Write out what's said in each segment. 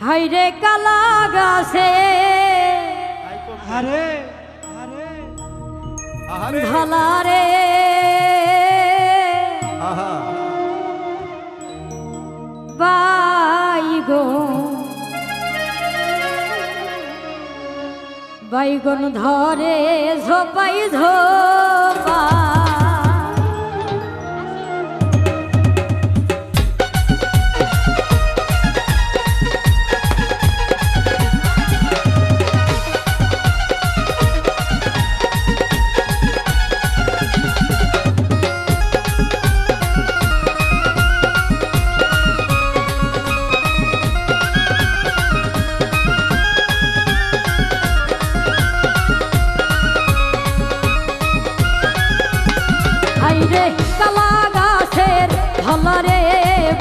হাইরে কালা গাছে আরে ঢালারে বাইগন ধরে ঝোপাই ঝোপা হাইরে কালা গাছের ঢালারে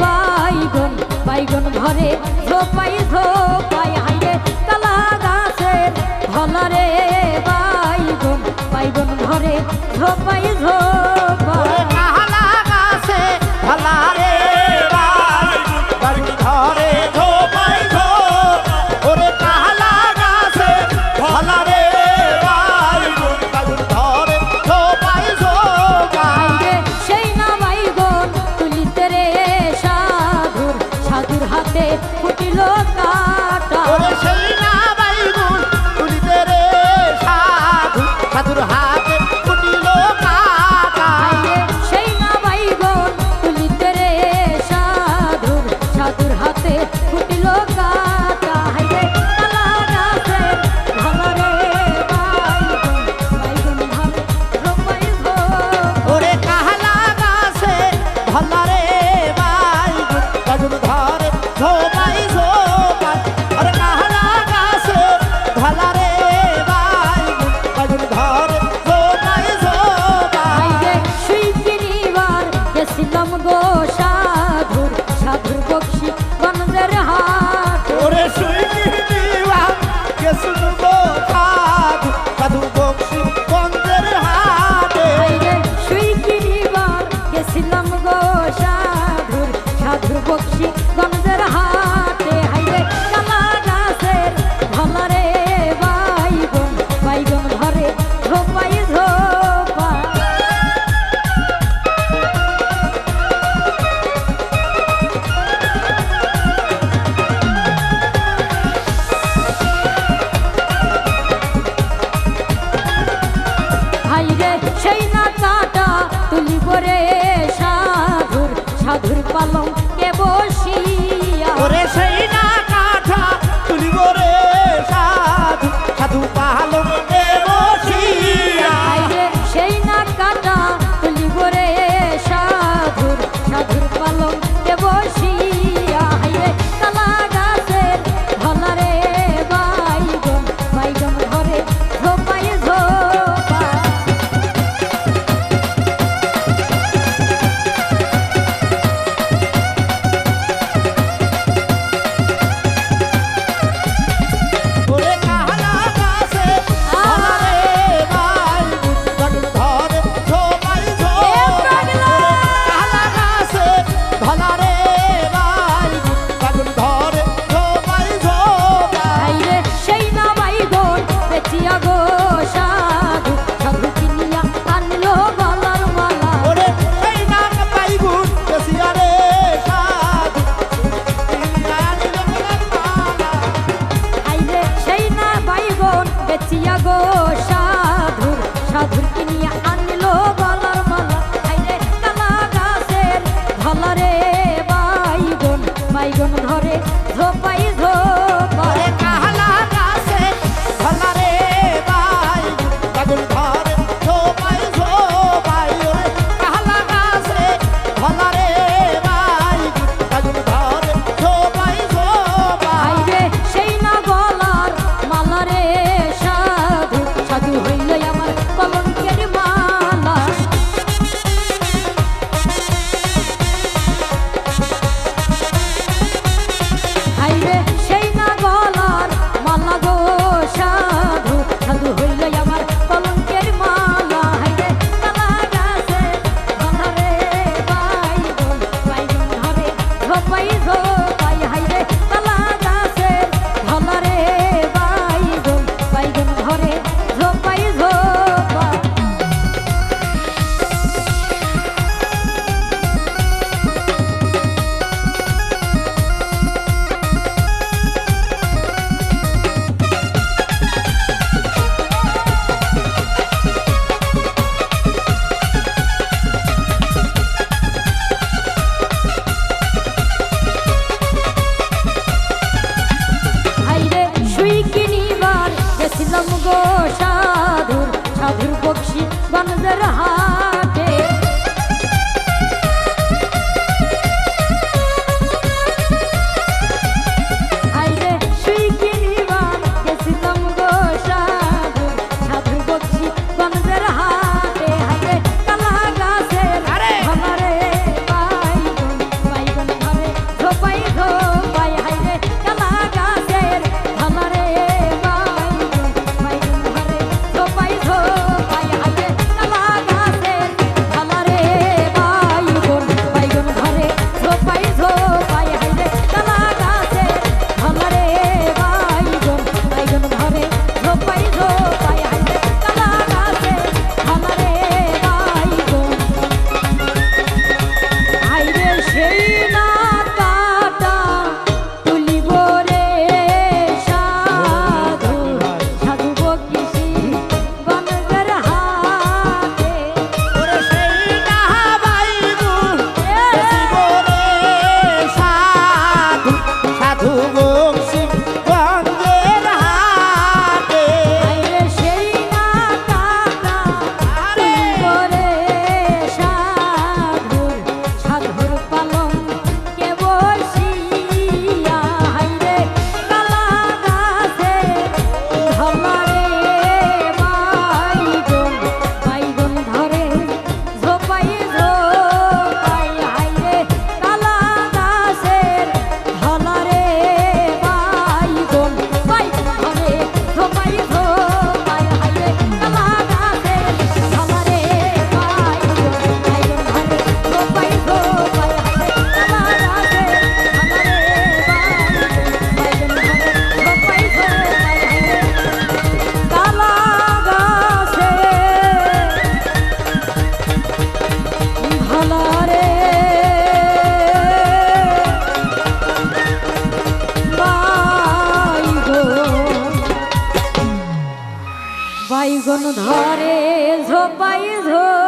বাইগন বাইগন ধরে ঝোপাই ঝোপাই হাইরে কালা গাছের ঢালারে বাইগন বাইগন ধরে ঝোপাই ঝোপাই কালা গাছে ঢালারে বাইগন ধরে ঝোপাই ঝোপাই ওরে কালা গাছে ঢালারে বাইগন ধরে ঝোপাই ঝোপাই সেই না বাইগন তুলিতে রে সাধুর সাধুর হাতে ফুটিল কাটা ওরে সেই না বাইগন তুলিতে রে সাধু সাধুর হাতে ফুটিল কাটা সেই না বাইগন তুলিতে রে সাধুর সাধুর হাতে ফুটিল কাটা হাইরে কালা গাছের ঢালারে বাইগন বাইগন ধরে ঝোপাই ঝোপাই ওরে কালা গাছে ঢালারে বাইগন ধরে ঝোপাই ঝোপাই ওরে কালা গাছে ঢালারে বাইগন ধরে ঝোপাই ঝোপাই হাইরে সুইকিনিবার গেছিলাম গো সাধুর সাধুর বক্সি গঞ্জের হাট ওরে সুইকিনিবা গেছুন গো সাধু সাধু বক্সি গঞ্জের হাটে হাইরে সুইকিনিবার গেছিলাম গো সাধুর সাধুর বক্সি গঞ্জের হাটে হাইরে কালা গাছের ঢালারে বাইগন বাইগন ধরে ঝোপাই ঝোপা হাইরে সেই না কাটা তুলিব রে সাধুর সাধুর পালং কে বসিয়া ওরে সেই না কাঠা তুলিব রে সাধু সাধু পালকে বসিয়া হাইরে সেই না কাটা তুলিব রে সাধুর সাধুর পালং কে বসিয়া হাইরে কালা গাছের ঢালারে বাইগন বাইগন ধরে ঝোপাই ঝোপা ওরে কালা গাছে ঢালারে বাইগন ধরে ঝোপাই ঝোপাই কালা গাছে ঢালারে বাইগন ধরে ঝোপাই ঝোপাই হাইরে সেই না বাইগন বেচিয়া গো সাধু সাধু কিনিয়া আনলো গলার মালা ওরে সেই না বাইগুন বসিয়া রে সাধু হাইরে সেই না বাইগন বেচিয়া গো সাধুর সাধুর কিনিয়া আনলো গলার মালা হাইরে কালা গাছের ঢালারে বাইগন বাইগন ধরে ঝোপাই ঝোপা ওরে কালা গাছে ঢালারে বাইগন ধরে ঝোপাই ঝোপাই ওরে কালা গাছে ঢালারে বাইগন ধরে ঝোপাই ঝোপাই হাইরে সেই না গলার মালারে সাধু সাধু হইল আমার কলঙ্কের মালা হাইরে বক্সি গঞ্জের হাটে হাইরে সুই কিনিবার গেছিলাম গো সাধু সাধু বক্সি গঞ্জের হাটে হাইরে কালা গাছের আরে! ধরে বাইগন বাইগন ধরে ধোপাই ধোপাই হাইরে কালা গাছের ধরে বাইগন বাইগন ধরে ধোপাই ধোপাই হাইরে কালা গাছের ধরে বাইগন বাইগন ধরে ধোপাই ধোপাই হাইরে কালা গাছের ধরে বাইগন বাইগন ধরে ধোপাই ধোপাই হাইরে কালা গাছের ধরে বাইগন আইরে সেই না কাটা তুলিব রে সাধু সাধু বকিসি বনগর হাটে ওরে সেই না বাইগুন বেশিব রে সাধু সাধু বংশী গঞ্জের হাটে আইরে সেই না কাটা তুলিব রে সাধু সাধুর পালন কে বসিয়া হাইরে কালা গাছে ধরে বাইগন বাইগন ধরে ঝোপাই ঝোপাই হাইরে কালা গাছের ধরে বাইগন বাইগন ধরে ঝোপাই ঝোপাই হাইরে কালা গাছের ধরে বাইগন বাইগন ধরে ঝোপাই ঝোপাই হাইরে কালা গাছের ধরে বাইগন বাইগন ধরে ঝোপাই ঝোপাই হাইরে কালা গাছের ধরে বাইগন ধরে ঝোপাই ঝোপাই